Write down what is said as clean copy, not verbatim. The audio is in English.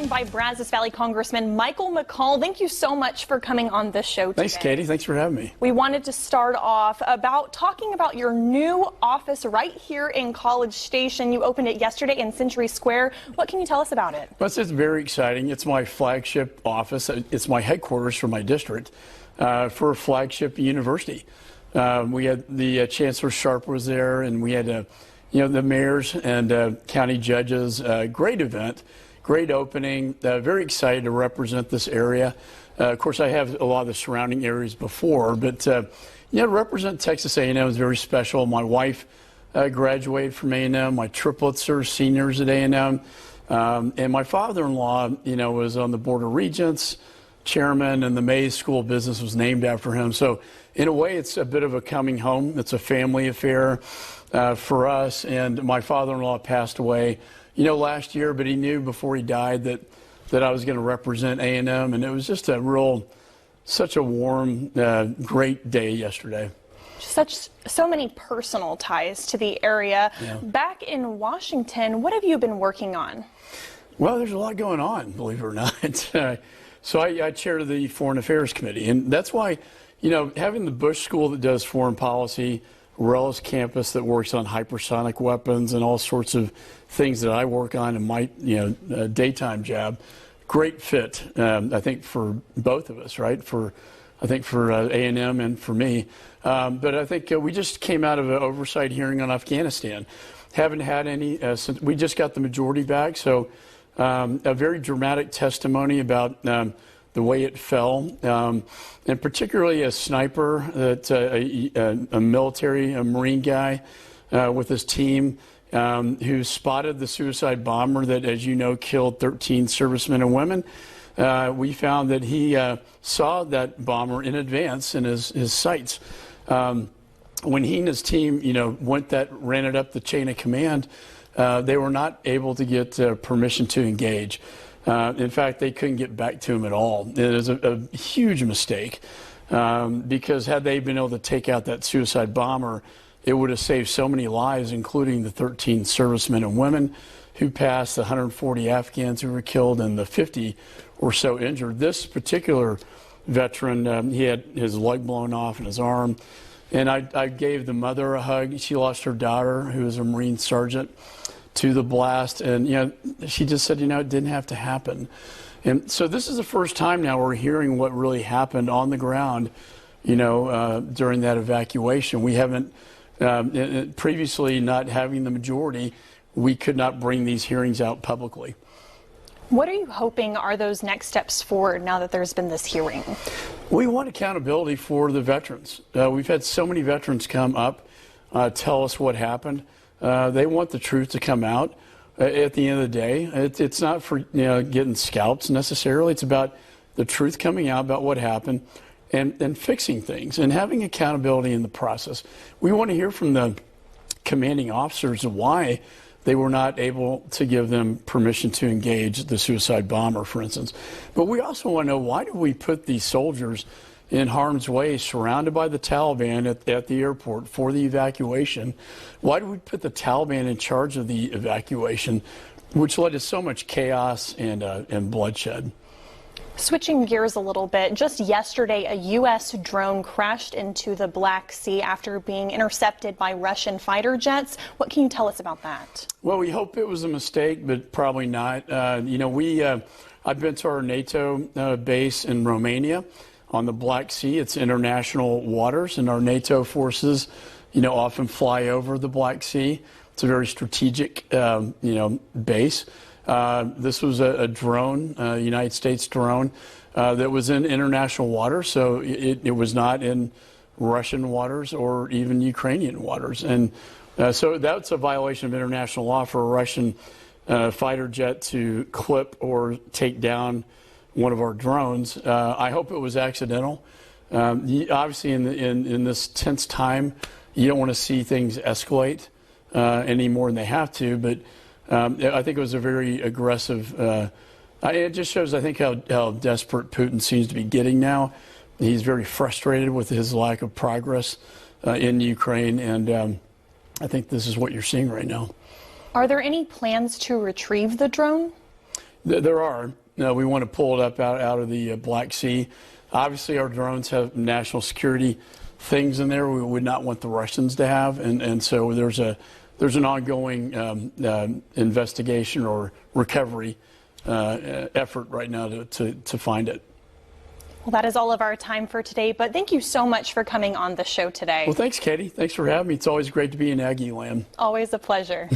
joined by Brazos Valley Congressman Michael McCaul. Thank you so much for coming on this show today. Thanks, Katie. Thanks for having me. We wanted to start off talking about your new office right here in College Station. You opened it yesterday in Century Square. What can you tell us about it? Well, it's very exciting. It's my flagship office. It's my headquarters for my district for a flagship university. We had the Chancellor Sharp was there, and we had the mayors and county judges. Great event, great opening. Very excited to represent this area. Of course, I have a lot of the surrounding areas before, but to represent Texas A&M is very special. My wife graduated from A&M. My triplets are seniors at A&M, and my father-in-law, was on the Board of Regents, chairman, and the Mays School of Business was named after him. So, in a way, it's a bit of a coming home. It's a family affair for us. And my father-in-law passed away, last year, but he knew before he died that I was going to represent A&M, and it was just such a warm, great day yesterday. So many personal ties to the area. Yeah. Back in Washington, what have you been working on? Well, there's a lot going on, believe it or not. So I chair the Foreign Affairs Committee, and that's why, having the Bush School that does foreign policy, Rellis campus that works on hypersonic weapons and all sorts of things that I work on in my daytime job. Great fit, I think, for both of us, right? For A&M and for me. But I think we just came out of an oversight hearing on Afghanistan. Haven't had any since we just got the majority back. So a very dramatic testimony about the way it fell, and particularly a sniper, a Marine guy with his team who spotted the suicide bomber that, as you know, killed 13 servicemen and women. We found that he saw that bomber in advance in his sights. When he and his team, ran it up the chain of command, they were not able to get permission to engage. In fact, they couldn't get back to him at all. It is a huge mistake because had they been able to take out that suicide bomber, it would have saved so many lives, including the 13 servicemen and women who passed, the 140 Afghans who were killed, and the 50 or so injured. This particular veteran, he had his leg blown off and his arm. And I gave the mother a hug. She lost her daughter, who was a Marine sergeant, to the blast. And, she just said, it didn't have to happen. And so this is the first time now we're hearing what really happened on the ground, during that evacuation. We haven't, previously not having the majority, we could not bring these hearings out publicly. What are you hoping are those next steps forward now that there's been this hearing? We want accountability for the veterans. We've had so many veterans come up, tell us what happened. They want the truth to come out. At the end of the day, it's not for getting scalps necessarily. It's about the truth coming out about what happened and fixing things and having accountability in the process. We want to hear from the commanding officers why they were not able to give them permission to engage the suicide bomber, for instance. But we also want to know, why do we put these soldiers in harm's way, surrounded by the Taliban at the airport for the evacuation? Why do we put the Taliban in charge of the evacuation, which led to so much chaos and bloodshed? Switching gears a little bit, just yesterday a U.S. drone crashed into the Black Sea after being intercepted by Russian fighter jets. What can you tell us about that? Well, we hope it was a mistake, but probably not. I've been to our NATO base in Romania on the Black Sea. It's international waters, and our NATO forces, often fly over the Black Sea. It's a very strategic, base. This was a drone, a United States drone, that was in international waters, so it was not in Russian waters or even Ukrainian waters. And so that's a violation of international law for a Russian fighter jet to clip or take down one of our drones. I hope it was accidental. Obviously, in this tense time, you don't want to see things escalate any more than they have to, but I think it was a very aggressive. It just shows, I think, how desperate Putin seems to be getting now. He's very frustrated with his lack of progress in Ukraine, and I think this is what you're seeing right now. Are there any plans to retrieve the drone? There are. We want to pull it up out of the Black Sea. Obviously, our drones have national security things in there we would not want the Russians to have, and so there's an ongoing investigation or recovery effort right now to find it. Well, that is all of our time for today, but thank you so much for coming on the show today. Well, thanks, Katie. Thanks for having me. It's always great to be in Aggie land. Always a pleasure.